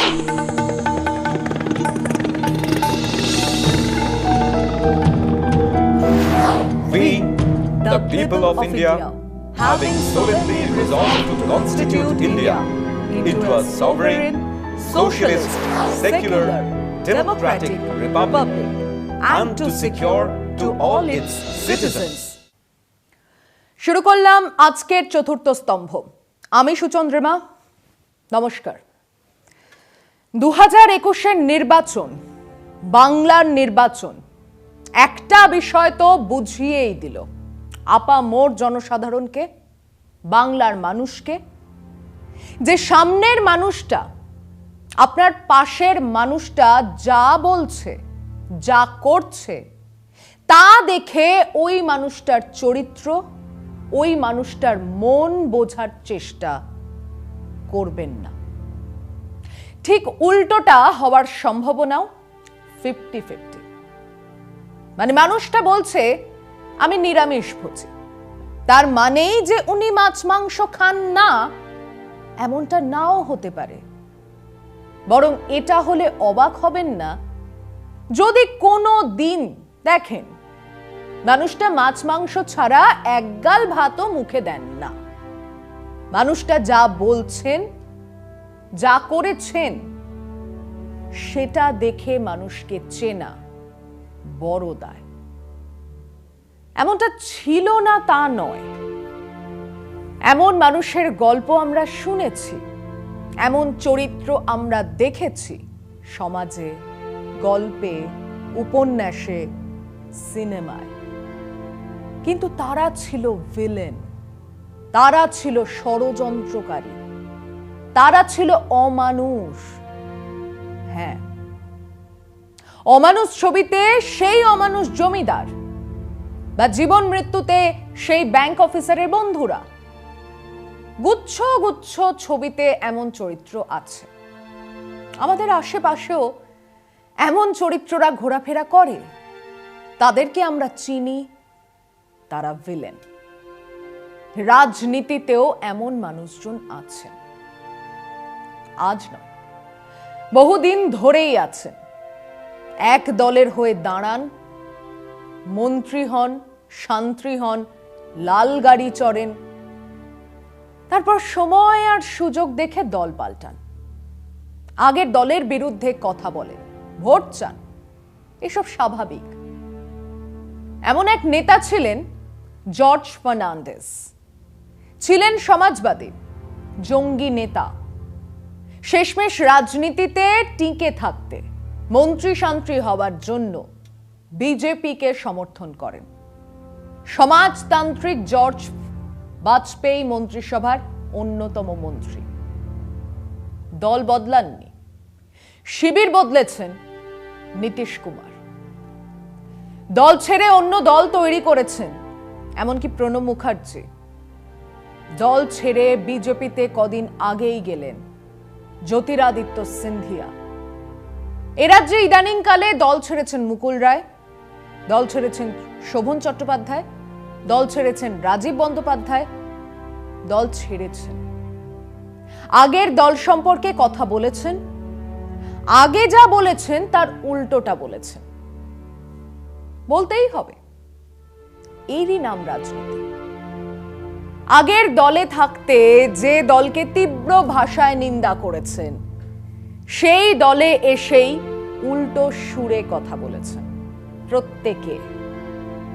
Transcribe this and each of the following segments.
We, the people of India, having solemnly resolved to constitute India into a sovereign, socialist, secular, democratic republic, and to secure to all its citizens. শুরু করলাম আজকের চতুর্থ স্তম্ভ। আমি সুচন্দ্রিমা, নমস্কার। 2021-এর নির্বাচন, বাংলার নির্বাচন একটা বিষয় তো বুঝিয়েই দিল, আপামর জনসাধারণকে, বাংলার মানুষকে, যে সামনের মানুষটা, আপনার পাশের মানুষটা যা বলছে, যা করছে, তা দেখে ওই মানুষটার চরিত্র, ওই মানুষটার মন বোঝার চেষ্টা করবেন না। ঠিক উল্টোটা হওয়ার সম্ভাবনাও 50-50। মানে মানুষটা বলছে আমি নিরামিষ ভোজী, তার মানেই যে উনি মাছ মাংস খান না, এমনটা নাও হতে পারে। বরং এটা হলে অবাক হবেন না যদি কোনো দিন দেখেন মানুষটা মাছ মাংস ছাড়া একগাল ভাতও মুখে দেন না। মানুষটা যা বলছেন, যা করেছেন, সেটা দেখে মানুষকে চেনা বড় দায়। এমনটা ছিল না তা নয়, এমন মানুষের গল্প আমরা শুনেছি, এমন চরিত্র আমরা দেখেছি সমাজে, গল্পে, উপন্যাসে, সিনেমায়। কিন্তু তারা ছিল ভিলেন, তারা ছিল ষড়যন্ত্রকারী, তারা ছিল অমানুষ। হ্যাঁ, অমানুষ ছবিতে সেই অমানুষ জমিদার, বা জীবন মৃত্যুতে সেই ব্যাংক অফিসারের বন্ধুরা, গুচ্ছ গুচ্ছ ছবিতে এমন চরিত্র আছে। আমাদের আশেপাশেও এমন চরিত্ররা ঘোরাফেরা করে, তাদেরকে আমরা চিনি, তারা ভিলেন। রাজনীতিতেও এমন মানুষজন আছেন, আজ নয়, বহুদিন ধরেই আছেন। এক দলের হয়ে দাঁড়ান, মন্ত্রী হন, শান্ত্রী হন, লাল গাড়ি চড়েন, তারপর সময় আর সুযোগ দেখে দল পাল্টান, আগের দলের বিরুদ্ধে কথা বলেন, ভোট চান। এসব স্বাভাবিক। এমন এক নেতা ছিলেন জর্জ ফার্নান্ডেজ, ছিলেন সমাজবাদী, জঙ্গি নেতা। শেষমেশ রাজনীতিতে টিকে থাকতে, মন্ত্রী শান্ত্রী হওয়ার জন্য বিজেপিকে সমর্থন করেন। সমাজতান্ত্রিক জর্জ বাজপেয়ী মন্ত্রিসভার অন্যতম মন্ত্রী। দল বদলাননি, শিবির বদলেছেন নীতিশ কুমার। দল ছেড়ে অন্য দল তৈরি করেছেন এমনকি প্রণব মুখার্জি। দল ছেড়ে বিজেপিতে কদিন আগেই গেলেন জ্যোতিরাদিত্য সিন্ধিয়া। এ রাজ্যে ইদানিংকালে দল ছেড়েছেন মুকুল রায়, দল ছেড়েছেন শোভন চট্টোপাধ্যায়, দল ছেড়েছেন রাজীব বন্দ্যোপাধ্যায়, দল ছেড়েছেন। আগের দল সম্পর্কে কথা বলেছেন, আগে যা বলেছেন তার উল্টোটা বলেছেন। বলতেই হবে, এরই নাম রাজনীতি। আগের দলে থাকতে যে দলকে তীব্র ভাষায় নিন্দা করেছেন, সেই দলে এসেই উল্টো সুরে কথা বলেছেন প্রত্যেকে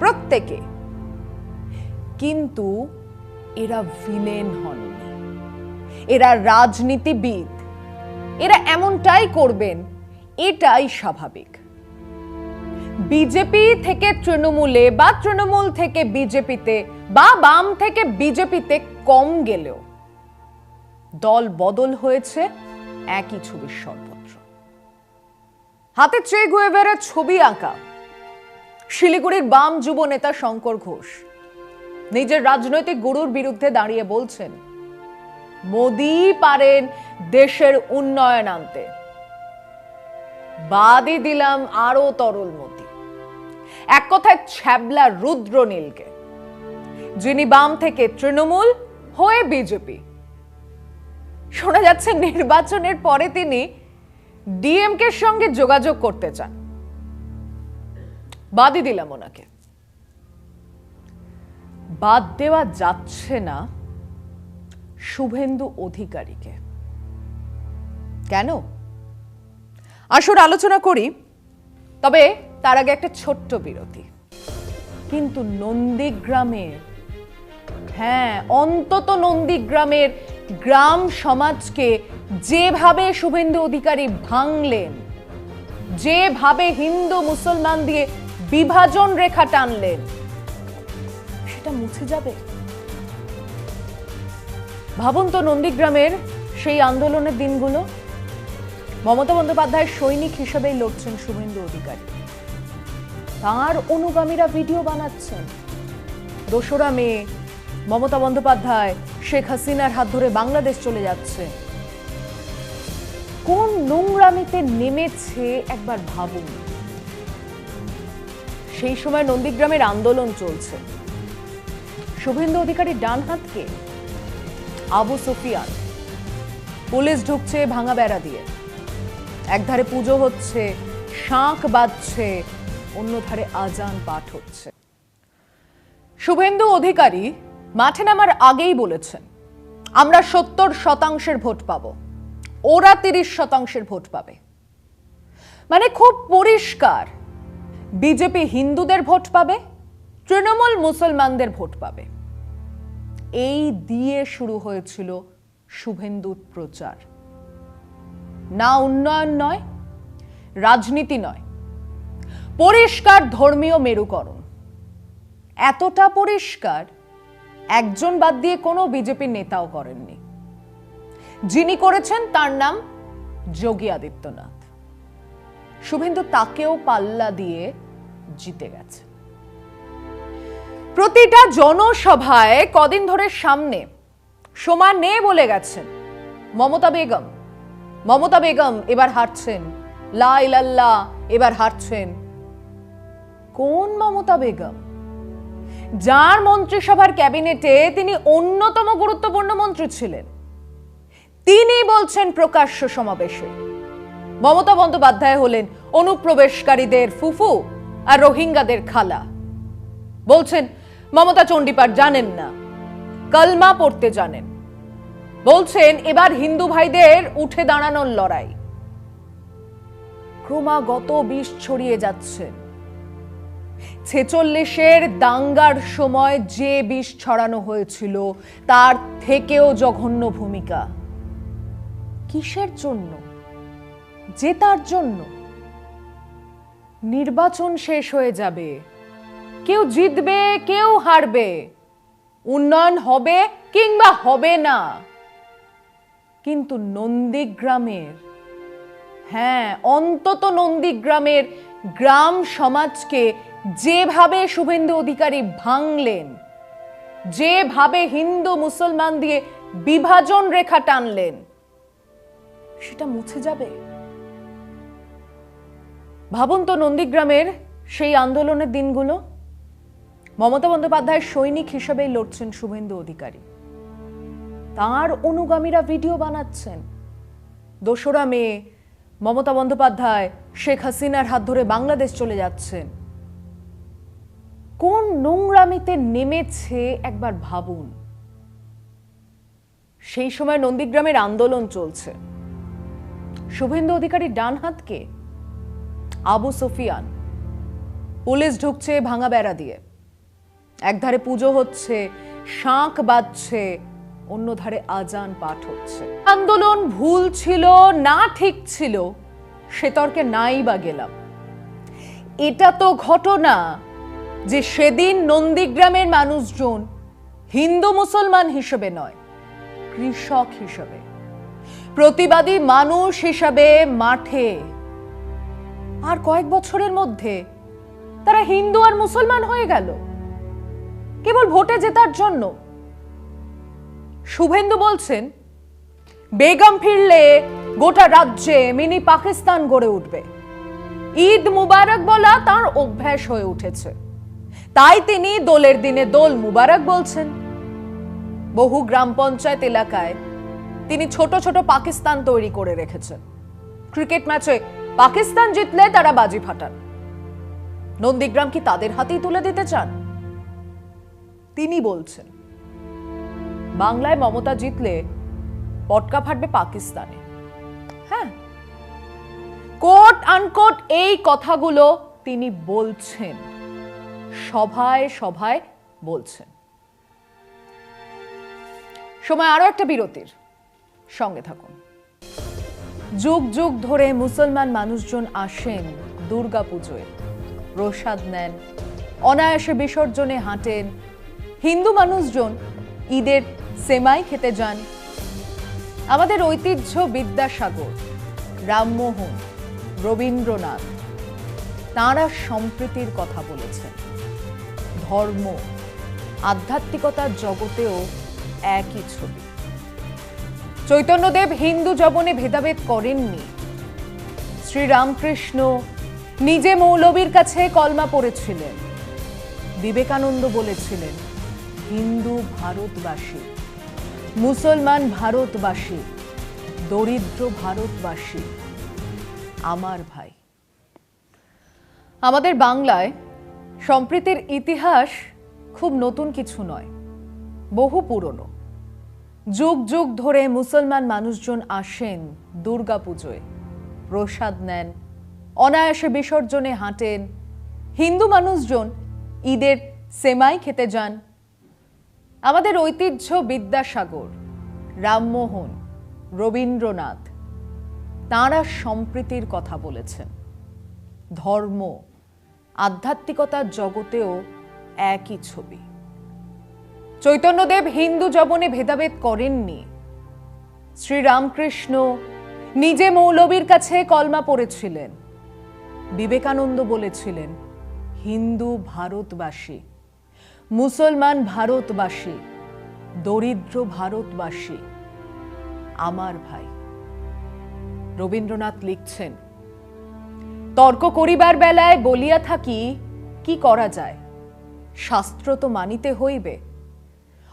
প্রত্যেকে। কিন্তু এরা ভিলেন হননি, এরা রাজনীতিবিদ। এরা এমনটাই করবেন, এটাই স্বাভাবিক। বিজেপি থেকে তৃণমূলে, বা তৃণমূল থেকে বিজেপিতে, বা বাম থেকে বিজেপিতে কম গেলেও দল বদল হয়েছে একই ছবির সর্বত্র। হাতে চে গুয়েভারার ছবি আঁকা শিলিগুড়ির বাম যুব নেতা শঙ্কর ঘোষ নিজের রাজনৈতিক গুরুর বিরুদ্ধে দাঁড়িয়ে বলছেন, মোদি পারেন দেশের উন্নয়ন আনতে, বাদই দিলাম আরো তরল মতি। এক কথায় ছ্যাবলা রুদ্রনীলকে, যিনি বাম থেকে তৃণমূল হয়ে বিজেপি। শোনা যাচ্ছে নির্বাচনের পরে তিনি ডিএমকের সঙ্গে যোগাযোগ করতে চান, বাদই দিলাম ওনাকে। বাদ দেওয়া যাচ্ছে না শুভেন্দু অধিকারীকে। কেন? আসুন আলোচনা করি, তবে তার আগে একটা ছোট্ট বিরতি। কিন্তু নন্দীগ্রামের, হ্যাঁ অন্তত নন্দীগ্রামের গ্রাম সমাজকে যেভাবে শুভেন্দু অধিকারী ভাঙলেন, যেভাবে হিন্দু মুসলমান দিয়ে বিভাজন রেখা টানলেন, সেটা মুছে যাবে? ভাবুন তো নন্দীগ্রামের সেই আন্দোলনের দিনগুলো। মমতা বন্দ্যোপাধ্যায়ের সৈনিক হিসেবেই লড়ছেন শুভেন্দু অধিকারী, তার অনুগামীরা ভিডিও বানাচ্ছেন। 2রা মে মমতা বন্দ্যোপাধ্যায় শেখ হাসিনার হাত ধরে বাংলাদেশ চলে যাচ্ছে। কোন নোংরামিতে নেমেছে একবার ভাবুন। সেই সময় নন্দীগ্রামের আন্দোলন চলছে। শুভেন্দু অধিকারী ডান হাতকে আবু সুফিয়ান, পুলিশ ঢুকছে ভাঙা বেড়া দিয়ে, একধারে পুজো হচ্ছে, শাঁখ বাজছে, অন্যধারে আজান পাঠ হচ্ছে। শুভেন্দু অধিকারী মাঠে নামার আগেই বলেছেন, আমরা 70% ভোট পাবো, ওরা 30% ভোট পাবে। মানে খুব পরিষ্কার, বিজেপি হিন্দুদের ভোট পাবে, তৃণমূল মুসলমানদের ভোট পাবে। এই দিয়ে শুরু হয়েছিল শুভেন্দুর প্রচার। না উন্নয়ন নয়, রাজনীতি নয়, পরিষ্কার ধর্মীয় মেরুকরণ। এতটা পরিষ্কার একজন বাদ দিয়ে কোনো বিজেপির নেতাও করেননি। যিনি করেছেন তার নাম যোগী আদিত্যনাথ। শুভেন্দু তাকেও পাল্লা দিয়ে জিতে গেছে। প্রতিটা জনসভায় কদিন ধরে সামনে সমানে বলে গেছেন মমতা বেগম, মমতা বেগম এবার হারছেন, লা ইলাল্লাহ এবার হারছেন। কোন মমতা বেগম? যার মন্ত্রিসভার ক্যাবিনেটে তিনি অন্যতম গুরুত্বপূর্ণ মন্ত্রী ছিলেন। তিনি বলছেন প্রকাশ্য সমাবেশে মমতা বন্দ্যোপাধ্যায় হলেন অনুপ্রবেশকারীদের ফুফু আর রোহিঙ্গাদের খালা। বলছেন মমতা চণ্ডীপাঠ জানেন না, কলমা পড়তে জানেন। বলছেন এবার হিন্দু ভাইদের উঠে দাঁড়ানোর লড়াই। ক্রমাগত বিষ ছড়িয়ে যাচ্ছেন। 46-এর দাঙ্গার সময় যে বিষ ছড়ানো হয়েছিল তার থেকেও জঘন্য ভূমিকা। কিসের জন্য? জেতার জন্য। নির্বাচন শেষ হয়ে যাবে, কেউ জিতবে কেউ হারবে, উন্নয়ন হবে কিংবা হবে না, কিন্তু নন্দীগ্রামের, হ্যাঁ অন্তত নন্দীগ্রামের গ্রাম সমাজকে যেভাবে শুভেন্দু অধিকারী ভাঙলেন, যেভাবে হিন্দু মুসলমান দিয়ে বিভাজন রেখা টানলেন, সেটা মুছে যাবে? ভাবুন তো নন্দীগ্রামের সেই আন্দোলনের দিনগুলো। মমতা বন্দ্যোপাধ্যায়ের সৈনিক হিসেবেই লড়ছেন শুভেন্দু অধিকারী, তার অনুগামীরা ভিডিও বানাচ্ছেন। 2রা মে মমতা বন্দ্যোপাধ্যায় শেখ হাসিনার হাত ধরে বাংলাদেশ চলে যাচ্ছেন। কোন নোংরামিতে নেমেছে একবার ভাবুন। সেই সময় নন্দীগ্রামের আন্দোলন চলছে। শুভেন্দু অধিকারী ডান হাতকে আবু সুফিয়ান, পুলিশ ঢুকছে ভাঙা বেড়া দিয়ে, একধারে পুজো হচ্ছে, শাঁখ বাজছে, অন্যধারে আজান পাঠ হচ্ছে। আন্দোলন ভুল ছিল না ঠিক ছিল সে তর্কে নাই বা গেলাম। এটা তো ঘটনা যে সেদিন নন্দীগ্রামের মানুষজন হিন্দু মুসলমান হিসেবে নয়, কৃষক হিসেবে, প্রতিবাদী মানুষ হিসেবে মাঠে। আর কয়েক বছরের মধ্যে তারা হিন্দু আর মুসলমান হয়ে গেল কেবল ভোটে জেতার জন্য। শুভেন্দু বলছেন বেগম ফিরলে গোটা রাজ্যে মিনি পাকিস্তান গড়ে উঠবে। ঈদ মুবারক বলা তার অভ্যাস হয়ে উঠেছে, তাই তিনি দোলের দিনে দোল মুবারক বলছেন। বহু গ্রাম পঞ্চায়েত এলাকায় তিনি ছোট ছোট পাকিস্তান তৈরি করে রেখেছেন। ক্রিকেট ম্যাচে পাকিস্তান জিতলে তারা বাজি ফাটান। নন্দীগ্রাম কি তাদের হাতেই তুলে দিতে চান? তিনি বলছেন বাংলায় মমতা জিতলে পটকা ফাটবে পাকিস্তানে। হ্যাঁ, কোট আনকোট এই কথাগুলো তিনি বলছেন, সভায় সভায় বলছেন। সময় আরো একটা বিরতির, সঙ্গে থাকুন। যুগ যুগ ধরে মুসলমান মানুষজন আসেন দুর্গাপুজোয়, প্রসাদ নেন, অনায়াসে বিসর্জনে হাঁটেন। হিন্দু মানুষজন ঈদের সেমাই খেতে যান। আমাদের ঐতিহ্য বিদ্যাসাগর, রামমোহন, রবীন্দ্রনাথ তাঁরা সম্প্রীতির কথা বলেছেন। ধর্ম আধ্যাত্মিকতার জগতেও একই ছবি। চৈতন্যদেব হিন্দু জবনে ভেদাভেদ করেননি। শ্রীরামকৃষ্ণ নিজে মৌলবীর কাছে কলমা পড়েছিলেন। বিবেকানন্দ বলেছিলেন হিন্দু ভারতবাসী, মুসলমান ভারতবাসী, দরিদ্র ভারতবাসী আমার ভাই। আমাদের বাংলায় সম্প্রীতির ইতিহাস খুব নতুন কিছু নয়, বহু পুরনো। যুগ যুগ ধরে মুসলমান মানুষজন আসেন দুর্গাপুজোয়, প্রসাদ নেন, অনায়াসে বিসর্জনে হাঁটেন। হিন্দু মানুষজন ঈদের সেমাই খেতে যান। আমাদের ঐতিহ্য বিদ্যাসাগর, রামমোহন, রবীন্দ্রনাথ তাঁরা সম্প্রীতির কথা বলেছেন। ধর্ম আধ্যাত্মিকতার জগতেও একই ছবি। চৈতন্যদেব হিন্দু জবনে ভেদাভেদ করেননি। শ্রীরামকৃষ্ণ নিজে মৌলবীর কাছে কলমা পড়েছিলেন। বিবেকানন্দ বলেছিলেন হিন্দু ভারতবাসী, মুসলমান ভারতবাসী, দরিদ্র ভারতবাসী আমার ভাই। রবীন্দ্রনাথ লিখছেন তর্ক করিবার বেলায় বলিয়া থাকি কি করা যায়, শাস্ত্র তো মানিতে হইবে।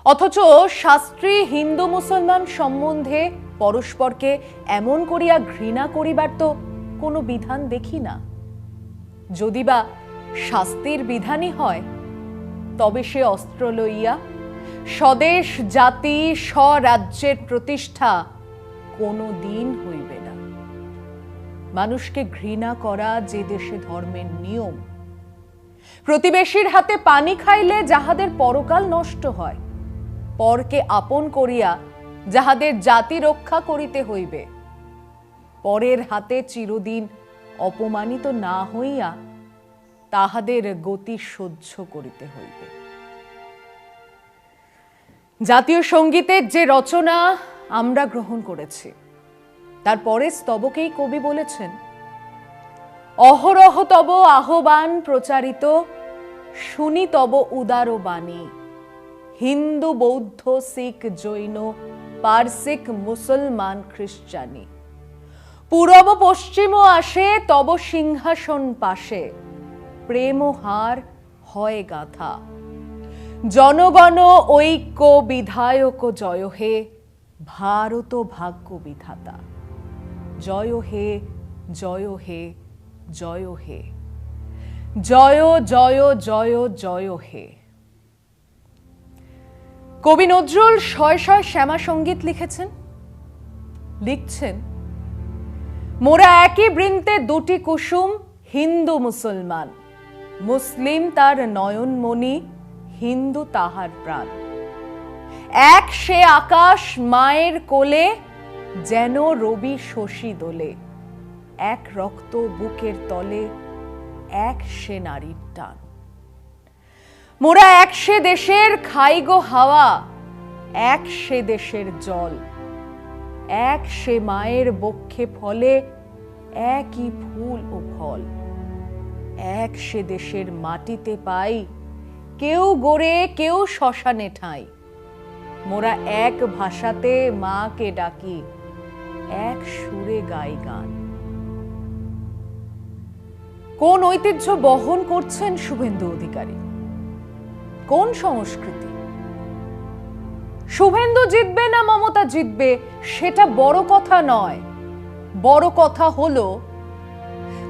অথচ শাস্ত্রী হিন্দু মুসলমান সম্বন্ধে পরস্পরকে এমন করিয়া ঘৃণা করিবার তো কোনো বিধান দেখি না। যদি বা শাস্তির বিধানই হয়, তবে সে অস্ত্র লইয়া স্বদেশ জাতি স্বরাজ্যের প্রতিষ্ঠা কোনো দিন হইবে না। মানুষকে ঘৃণা করা যে দেশে ধর্মের নিয়ম। প্রতিবেশীর হাতে পানি খাইলে যাহাদের পরকাল নষ্ট হয়, পরকে আপন করিয়া যাহাদের জাতি রক্ষা করিতে হইবে, পরের হাতে চিরদিন অপমানিত না হইয়া তাহাদের গতি সহ্য করিতে হইবে। জাতীয় সঙ্গীতের যে রচনা আমরা গ্রহণ করেছি, তারপরে স্তবকেই কবি বলেছেন অহরহ তব আহ্বান প্রচারিত, শুনি তব উদার বাণী। হিন্দু বৌদ্ধ শিখ জৈন পারসিক মুসলমান খ্রিস্টানি, পূরব পশ্চিম আসে তব সিংহাসন পাশে, প্রেম হার হয় গাথা। জনগণ ঐক্য বিধায়ক জয় হে, ভারত ভাগ্য বিধাতা। জয় হে জয় হে জয় হে, জয় জয় জয় জয় হে। কবি নজরুল শয় শয় শ্যামা সঙ্গীত লিখেছেন। লিখছেন মোরা একই বৃন্তে দুটি কুসুম, হিন্দু মুসলমান। মুসলিম তার নয়নমণি, হিন্দু তাহার প্রাণ। এক সে আকাশ মায়ের কোলে, যেন রবি শশী দোলে। এক রক্ত বুকের তলে, এক সে নারীর টান। মোরা এক সে দেশের খাই গো হাওয়া, এক সে দেশের জল। এক সে মায়ের বক্ষে ফলে, একই ফুল ও ফল। এক সে দেশের মাটিতে পাই, কেউ গড়ে কেউ শ্মশানে ঠাঁই। মোরা এক ভাষাতে মাকে ডাকি, এক সুরে গাই গান। কোন ঐতিহ্য বহন করছেন শুভেন্দু অধিকারী? কোন সংস্কৃতি? শুভেন্দু জিতবে না মমতা জিতবে সেটা বড় কথা নয়। বড় কথা হলো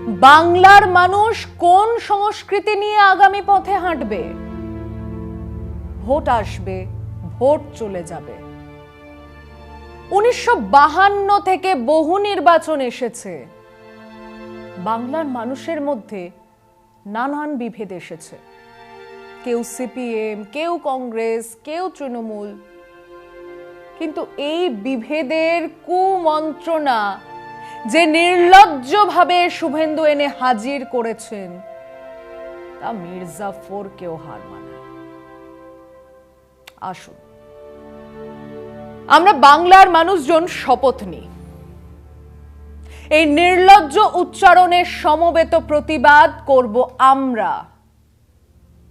বাংলার মানুষ কোন সংস্কৃতি নিয়ে আগামী পথে হাঁটবে। ভোট আসবে, ভোট চলে যাবে। 1952 থেকে বহু নির্বাচন এসেছে। বাংলার মানুষের মধ্যে নানান বিভেদ এসেছে। কেউ সিপিএম, কেউ কংগ্রেস, কেউ তৃণমূল। কিন্তু এই বিভেদের কুমন্ত্রণা যে নির্লজ্জভাবে শুভেন্দু এনে হাজির করেছেন, তা মির্জাফরকেও হার মানায়। আসুন আমরা বাংলার মানুষজন শপথ নিই, এই নির্লজ্জ উচ্চারণের সমবেত প্রতিবাদ করব আমরা।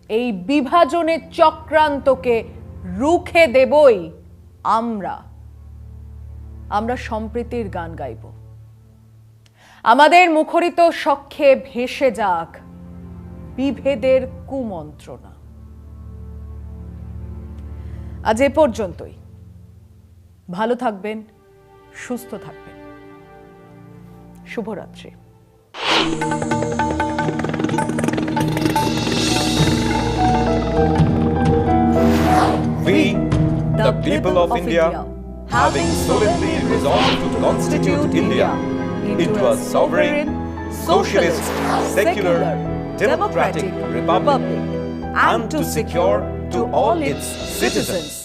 এই বিভাজনের চক্রান্তকে রুখে দেবই আমরা। আমরা সম্প্রীতির গান গাইব। আমাদের মুখরিত সখ্যে ভেসে যাক বিভেদের কুমন্ত্রণা। আজ এ পর্যন্তই। ভালো থাকবেন, সুস্থ থাকবেন। শুভরাত্রি। We, the people of India, having solemnly resolved to constitute India into a sovereign, socialist, secular, democratic republic, and to secure to all its citizens